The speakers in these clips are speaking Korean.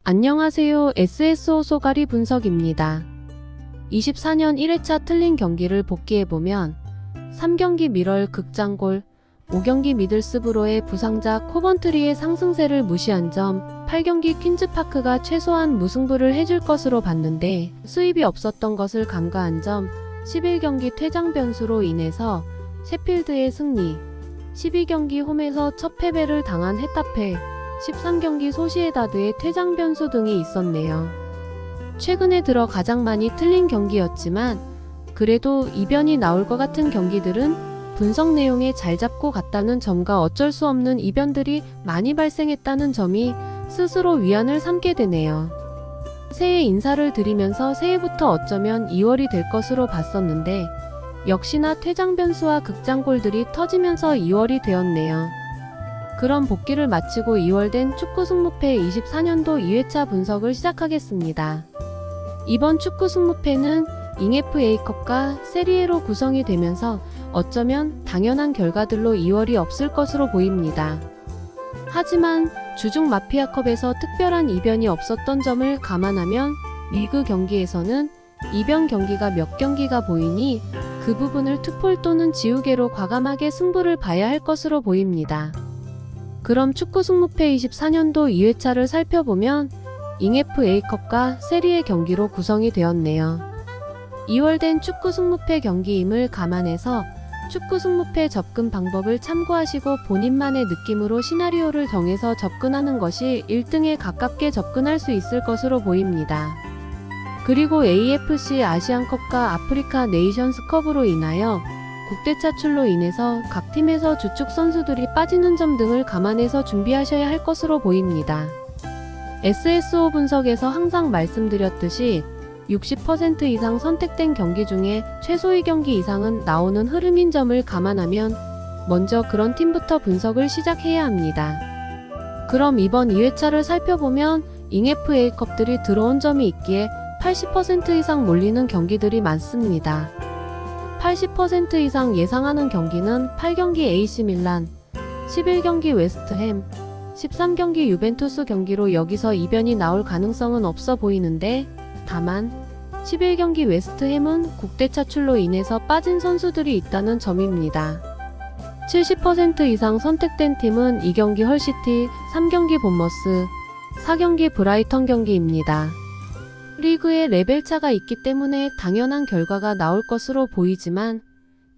안녕하세요. SSO 소가리 분석입니다. 24년 1회차 틀린 경기를 복기해보면 3경기 미럴 극장골, 5경기 미들스브로의 부상자 코번트리의 상승세를 무시한 점, 8경기 퀸즈파크가 최소한 무승부를 해줄 것으로 봤는데 수입이 없었던 것을 간과한 점, 11경기 퇴장 변수로 인해서 셰필드의 승리, 12경기 홈에서 첫 패배를 당한 헤타페, 13경기 소시에다드의 퇴장 변수 등이 있었네요. 최근에 들어 가장 많이 틀린 경기였지만 그래도 이변이 나올 것 같은 경기들은 분석 내용에 잘 잡고 갔다는 점과 어쩔 수 없는 이변들이 많이 발생했다는 점이 스스로 위안을 삼게 되네요. 새해 인사를 드리면서 새해부터 어쩌면 2월이 될 것으로 봤었는데 역시나 퇴장 변수와 극장골들이 터지면서 2월이 되었네요. 그럼 복귀를 마치고 2월 된 축구 승무패 24년도 2회차 분석을 시작하겠습니다. 이번 축구 승무패는 잉에프 A컵과 세리에로 구성이 되면서 어쩌면 당연한 결과들로 2월이 없을 것으로 보입니다. 하지만 주중 마피아컵에서 특별한 이변이 없었던 점을 감안하면 리그 경기에서는 이변 경기가 몇 경기가 보이니 그 부분을 투폴 또는 지우개로 과감하게 승부를 봐야 할 것으로 보입니다. 그럼 축구 승무패 24년도 2회차를 살펴보면 잉에프 A컵과 세리에 경기로 구성이 되었네요. 2월 된 축구 승무패 경기임을 감안해서 축구 승무패 접근 방법을 참고하시고 본인만의 느낌으로 시나리오를 정해서 접근하는 것이 1등에 가깝게 접근할 수 있을 것으로 보입니다. 그리고 AFC 아시안컵과 아프리카 네이션스컵으로 인하여 국대 차출로 인해서 각 팀에서 주축 선수들이 빠지는 점 등을 감안해서 준비하셔야 할 것으로 보입니다. SSO 분석에서 항상 말씀드렸듯이 60% 이상 선택된 경기 중에 최소 2경기 이상은 나오는 흐름인 점을 감안하면 먼저 그런 팀부터 분석을 시작해야 합니다. 그럼 이번 2회차를 살펴보면 잉에프 A컵들이 들어온 점이 있기에 80% 이상 몰리는 경기들이 많습니다. 80% 이상 예상하는 경기는 8경기 AC 밀란, 11경기 웨스트햄, 13경기 유벤투스 경기로 여기서 이변이 나올 가능성은 없어 보이는데 다만 11경기 웨스트햄은 국대 차출로 인해서 빠진 선수들이 있다는 점입니다. 70% 이상 선택된 팀은 2경기 헐시티, 3경기 본머스, 4경기 브라이턴 경기입니다. 리그에 레벨차가 있기 때문에 당연한 결과가 나올 것으로 보이지만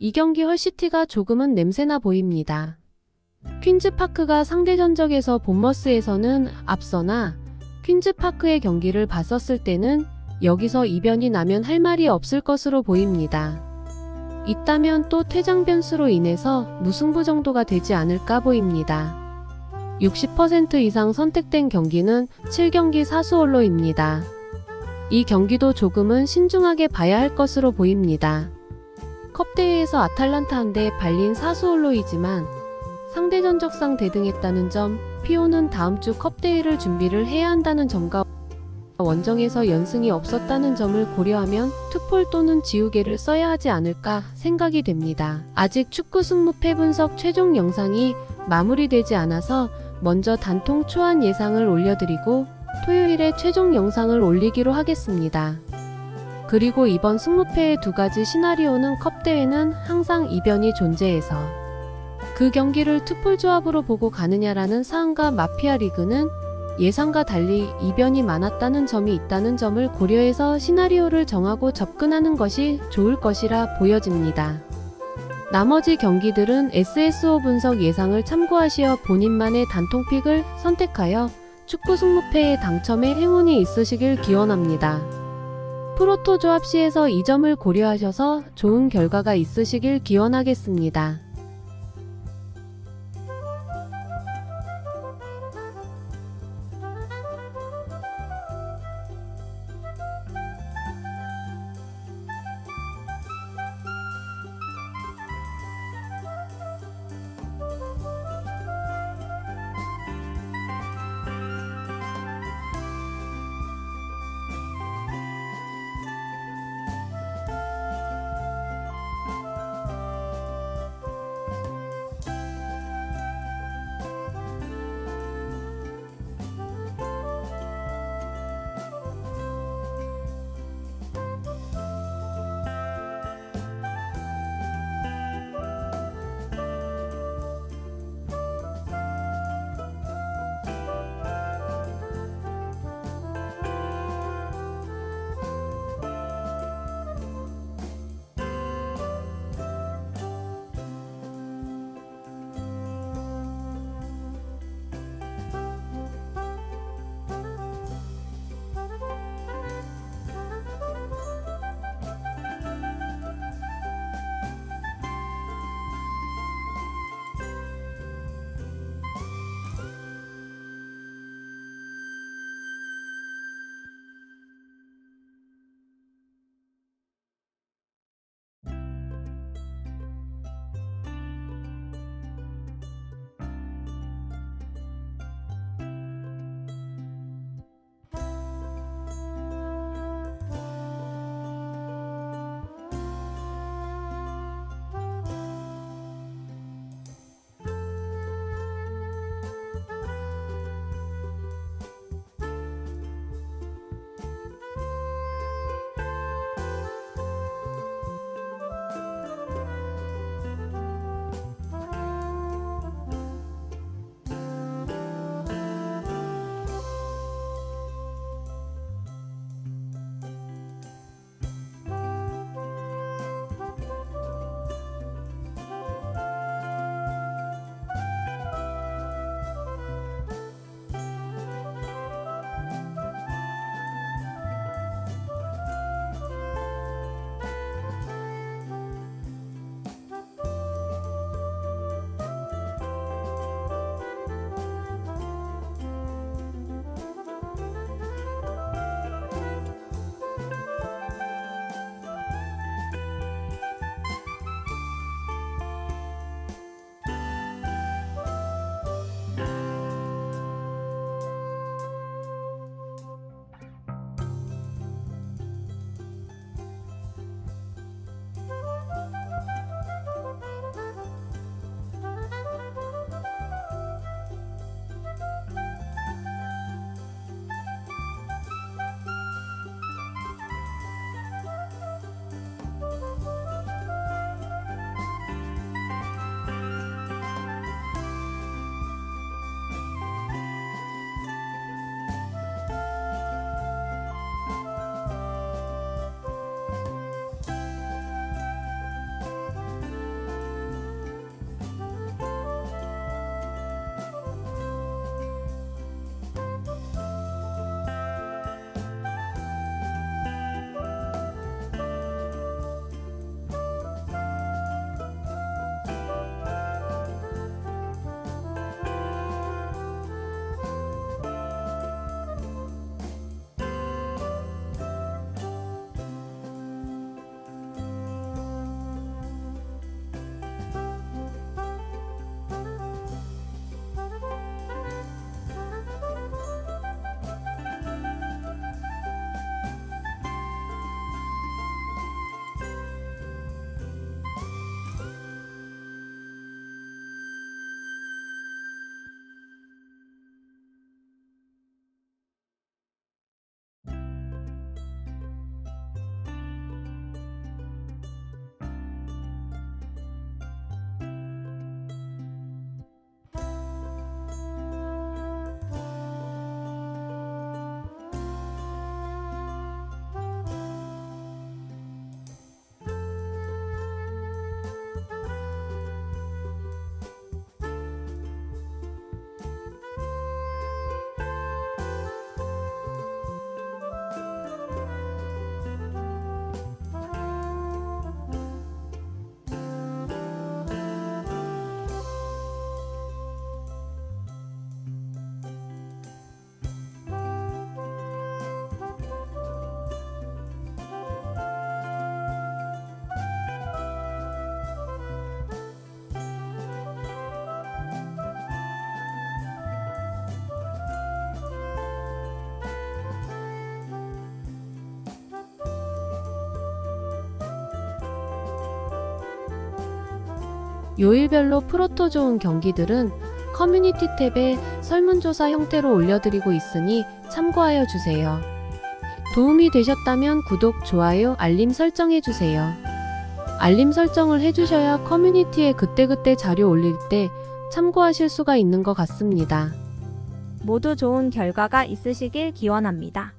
2경기 헐시티가 조금은 냄새나 보입니다. 퀸즈파크가 상대 전적에서 본머스에서는 앞서나 퀸즈파크의 경기를 봤었을 때는 여기서 이변이 나면 할 말이 없을 것으로 보입니다. 있다면 또 퇴장 변수로 인해서 무승부 정도가 되지 않을까 보입니다. 60% 이상 선택된 경기는 7경기 사수올로입니다. 이 경기도 조금은 신중하게 봐야 할 것으로 보입니다. 컵대회에서 아탈란타한테 발린 사수올로이지만 상대 전적상 대등했다는 점, 피오는 다음 주 컵대회를 준비를 해야 한다는 점과 원정에서 연승이 없었다는 점을 고려하면 투폴 또는 지우개를 써야 하지 않을까 생각이 됩니다. 아직 축구 승무패 분석 최종 영상이 마무리되지 않아서 먼저 단통 초안 예상을 올려드리고 토요일에 최종 영상을 올리기로 하겠습니다. 그리고 이번 승무패의 두 가지 시나리오는 컵대회는 항상 이변이 존재해서 그 경기를 투폴 조합으로 보고 가느냐라는 사안과 마피아 리그는 예상과 달리 이변이 많았다는 점이 있다는 점을 고려해서 시나리오를 정하고 접근하는 것이 좋을 것이라 보여집니다. 나머지 경기들은 SSO 분석 예상을 참고하시어 본인만의 단통픽을 선택하여 축구 승무패의 당첨에 행운이 있으시길 기원합니다. 프로토 조합 시에서 이 점을 고려하셔서 좋은 결과가 있으시길 기원하겠습니다. 요일별로 프로토 좋은 경기들은 커뮤니티 탭에 설문조사 형태로 올려드리고 있으니 참고하여 주세요. 도움이 되셨다면 구독, 좋아요, 알림 설정해주세요. 알림 설정을 해주셔야 커뮤니티에 그때그때 자료 올릴 때 참고하실 수가 있는 것 같습니다. 모두 좋은 결과가 있으시길 기원합니다.